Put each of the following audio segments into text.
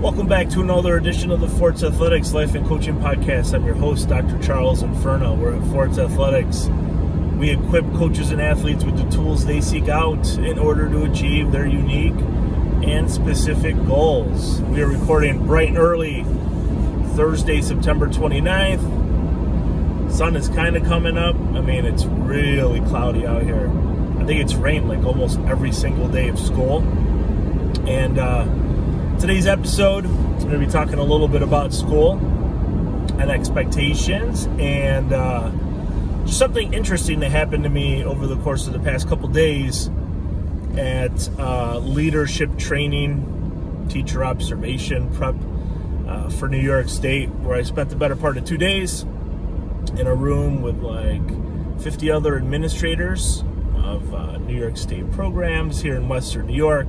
Welcome back to another edition of the Forts Athletics Life and Coaching Podcast. I'm your host, Dr. Charles Inferno. We're at Forts Athletics. We equip coaches and athletes with the tools they seek out in order to achieve their unique and specific goals. We are recording bright and early Thursday, September 29th. Sun is kind of coming up. I mean, it's really cloudy out here. I think it's rained like almost every single day of school. And today's episode, we're going to be talking a little bit about school and expectations, and just something interesting that happened to me over the course of the past couple days at leadership training, teacher observation prep for New York State, where I spent the better part of 2 days in a room with like 50 other administrators of New York State programs here in Western New York.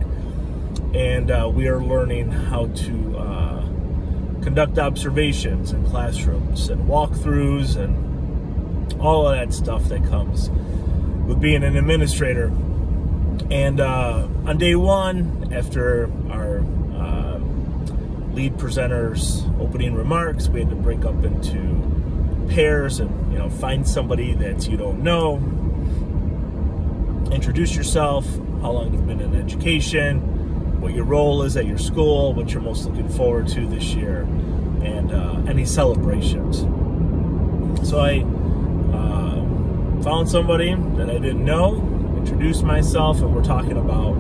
And we are learning how to conduct observations in classrooms and walkthroughs and all of that stuff that comes with being an administrator. And on day one, after our lead presenter's opening remarks, we had to break up into pairs and, find somebody that you don't know, introduce yourself, how long you've been in education, what your role is at your school, what you're most looking forward to this year, and any celebrations. So I found somebody that I didn't know, introduced myself, and we're talking about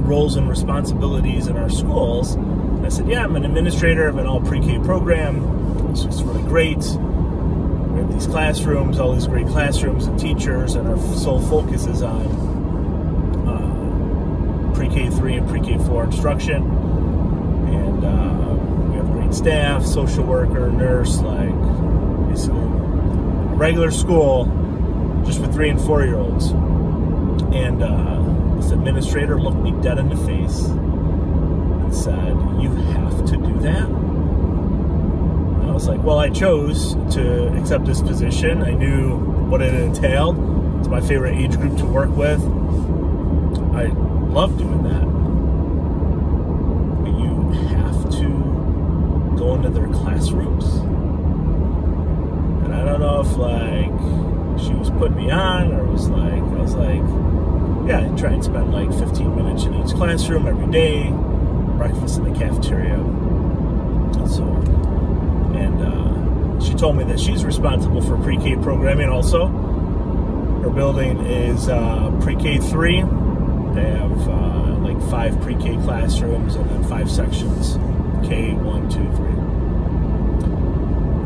roles and responsibilities in our schools. And I said, yeah, I'm an administrator of an all pre-K program. It's just really great. We have these classrooms, all these great classrooms and teachers, and our sole focus is on pre-K3 and pre-K4 instruction, and we have great staff, social worker, nurse, like basically a regular school, just with 3- and 4-year-olds. And this administrator looked me dead in the face and said, "You have to do that?" And I was like, well, I chose to accept this position. I knew what it entailed. It's my favorite age group to work with. I love doing that. But you have to go into their classrooms? And I don't know if like she was putting me on, or I was like, yeah, I try and spend like 15 minutes in each classroom every day, breakfast in the cafeteria. And she told me that she's responsible for pre-K programming also. Her building is pre-K3. They have like 5 pre-K classrooms and then 5 sections, K1, 2,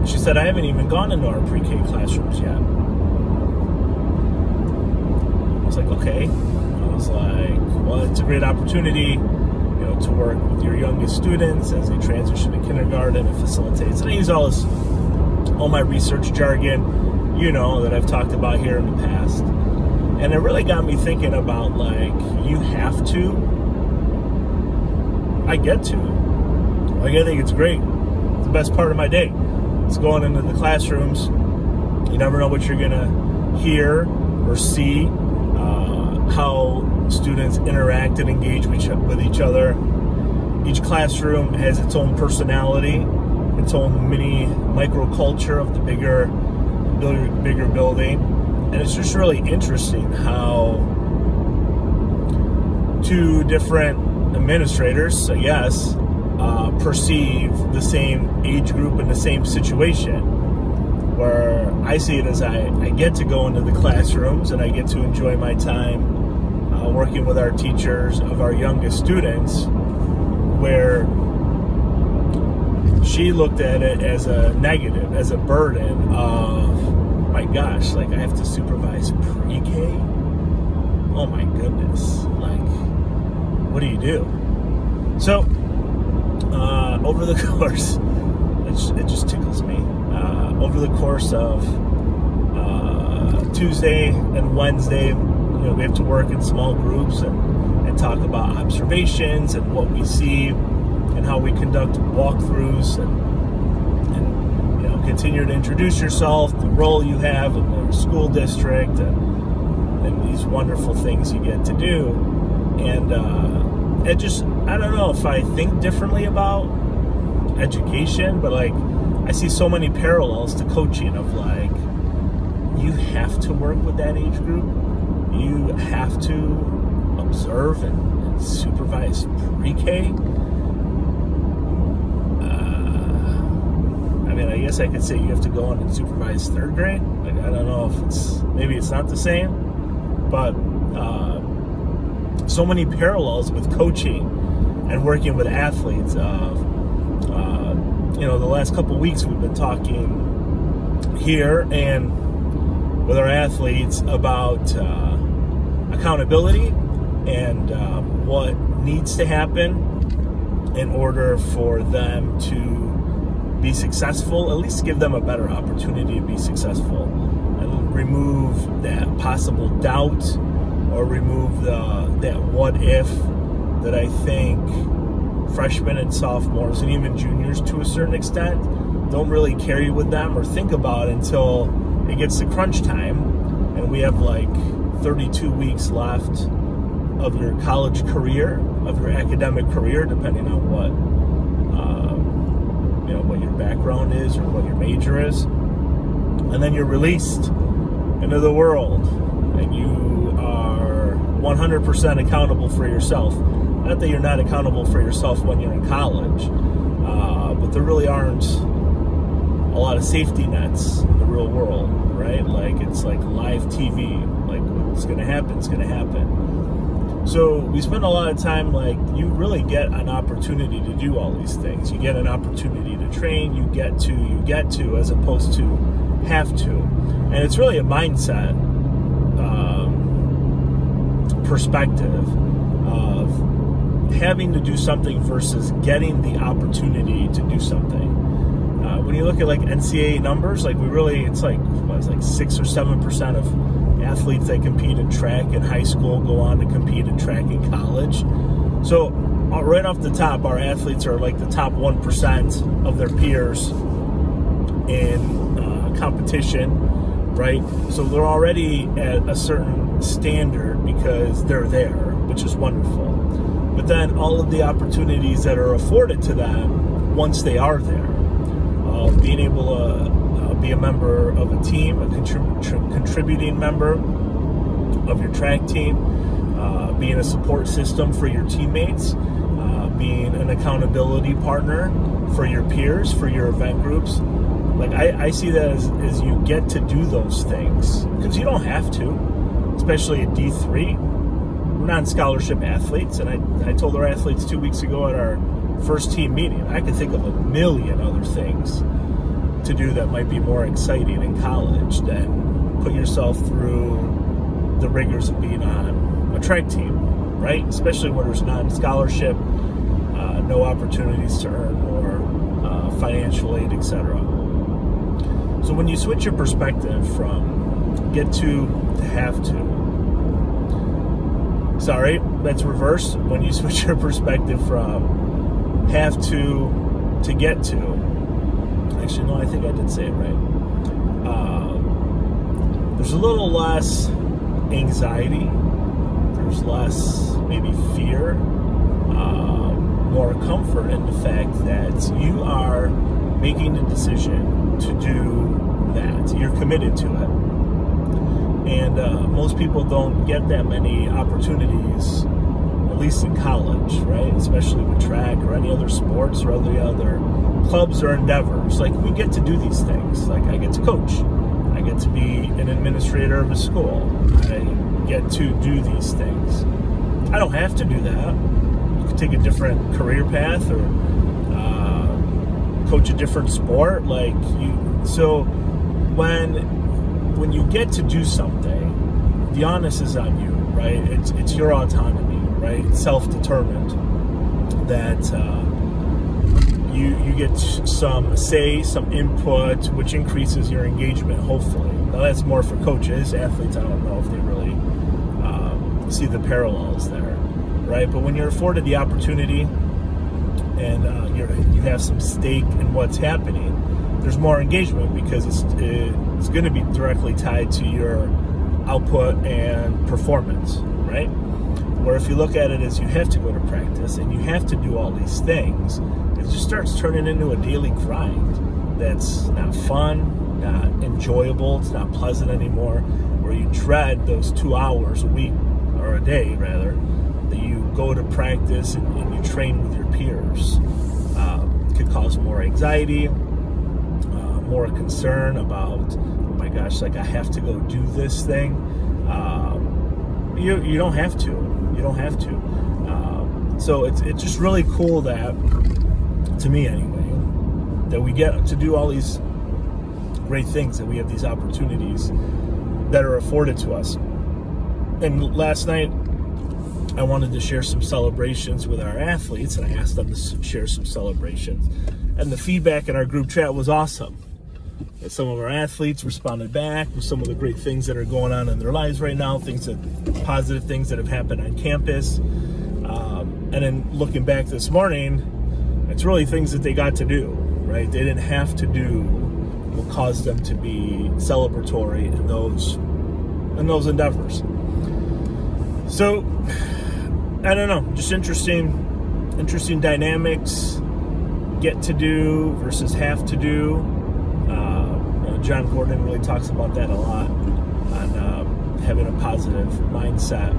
3. She said, I haven't even gone into our pre-K classrooms yet. I was like, okay. I was like, well, it's a great opportunity, to work with your youngest students as they transition to kindergarten. It facilitates. And I use all my research jargon, that I've talked about here in the past. And it really got me thinking about, like, you have to. I get to. Like, I think it's great. It's the best part of my day. It's going into the classrooms. You never know what you're going to hear or see, how students interact and engage with each other. Each classroom has its own personality, its own mini microculture of the bigger building. And it's just really interesting how 2 different administrators, I guess, perceive the same age group in the same situation. Where I see it as I get to go into the classrooms and I get to enjoy my time working with our teachers of our youngest students, where she looked at it as a negative, as a burden of, my gosh, like I have to supervise pre-K? Oh my goodness. Like, what do you do? So, over the course, it just tickles me. Over the course of Tuesday and Wednesday, we have to work in small groups and talk about observations and what we see and how we conduct walkthroughs and continue to introduce yourself, the role you have in the school district, and these wonderful things you get to do. And I don't know if I think differently about education, but like I see so many parallels to coaching of like, you have to work with that age group. You have to observe and supervise pre-K. I mean, I guess I could say you have to go in and supervise third grade. Like, I don't know if maybe it's not the same, but so many parallels with coaching and working with athletes. The last couple weeks we've been talking here and with our athletes about accountability and what needs to happen in order for them to be successful, at least give them a better opportunity to be successful, and remove that possible doubt or remove that what if that I think freshmen and sophomores and even juniors to a certain extent don't really carry with them or think about until it gets to crunch time and we have like 32 weeks left of your college career, of your academic career, depending on what what your background is or what your major is, and then you're released into the world and you are 100% accountable for yourself. Not that you're not accountable for yourself when you're in college, but there really aren't a lot of safety nets in the real world, right? Like, it's like live TV. Like, what's going to happen is going to happen. So we spend a lot of time, like, you really get an opportunity to do all these things. You get an opportunity to train, you get to, as opposed to have to. And it's really a mindset perspective of having to do something versus getting the opportunity to do something. When you look at like NCAA numbers, like it's like 6 or 7% of athletes that compete in track in high school go on to compete in track in college. So right off the top, our athletes are like the top 1% of their peers in competition, right? So they're already at a certain standard because they're there, which is wonderful. But then all of the opportunities that are afforded to them once they are there, being able to be a member of a team, a contributing member of your track team, being a support system for your teammates, being an accountability partner for your peers, for your event groups. Like, I see that as you get to do those things, because you don't have to, especially at D3. We're non-scholarship athletes, and I told our athletes 2 weeks ago at our first team meeting, I could think of a million other things to do that might be more exciting in college than put yourself through the rigors of being on a track team, right? Especially where there's non-scholarship, no opportunities to earn more financial aid, etc. So when you switch your perspective from get to have to, sorry, that's reversed. When you switch your perspective from have to get to, actually, no, I think I did say it right. There's a little less anxiety. There's less maybe fear. More comfort in the fact that you are making a decision to do that. You're committed to it. And most people don't get that many opportunities, at least in college, right? Especially with track or any other sports or any other clubs or endeavors. Like, we get to do these things. Like, I get to coach. I get to be an administrator of a school. I get to do these things. I don't have to do that. You could take a different career path or coach a different sport. Like, so when you get to do something, the onus is on you, right? It's your autonomy, right? It's self-determined. That you get some say, some input, which increases your engagement, hopefully. Now, that's more for coaches. Athletes, I don't know if they really see the parallels there, right? But when you're afforded the opportunity and you have some stake in what's happening, there's more engagement because it's going to be directly tied to your output and performance, right? Where if you look at it as you have to go to practice and you have to do all these things, it just starts turning into a daily grind that's not fun, not enjoyable, it's not pleasant anymore, where you dread those 2 hours a week, or a day rather, that you go to practice and you train with your peers. It could cause more anxiety, more concern about, oh my gosh, like I have to go do this thing. You don't have to. You don't have to. So it's just really cool that, to me anyway, that we get to do all these great things, that we have these opportunities that are afforded to us. And last night, I wanted to share some celebrations with our athletes, and I asked them to share some celebrations. And the feedback in our group chat was awesome. And some of our athletes responded back with some of the great things that are going on in their lives right now, positive things that have happened on campus. And then looking back this morning, it's really things that they got to do, right? They didn't have to do what caused them to be celebratory in those endeavors. So, I don't know, just interesting dynamics, get to do versus have to do. John Gordon really talks about that a lot, on having a positive mindset,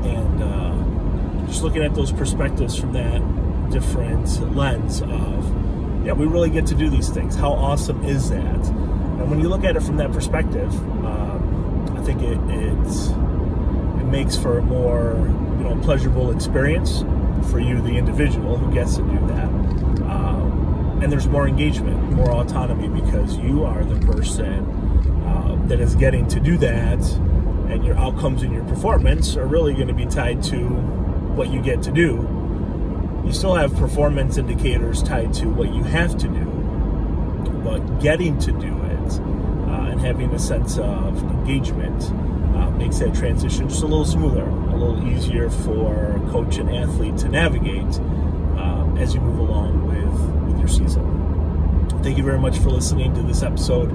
and just looking at those perspectives from that different lens of, yeah, we really get to do these things. How awesome is that? And when you look at it from that perspective, I think it makes for a more pleasurable experience for you, the individual who gets to do that. And there's more engagement, more autonomy, because you are the person that is getting to do that, and your outcomes and your performance are really going to be tied to what you get to do. You still have performance indicators tied to what you have to do, but getting to do it and having a sense of engagement makes that transition just a little smoother, a little easier for coach and athlete to navigate as you move along with your season. Thank you very much for listening to this episode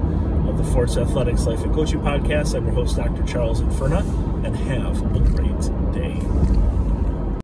of the Forts Athletics Life and Coaching Podcast. I'm your host, Dr. Charles Inferna, and have a great day.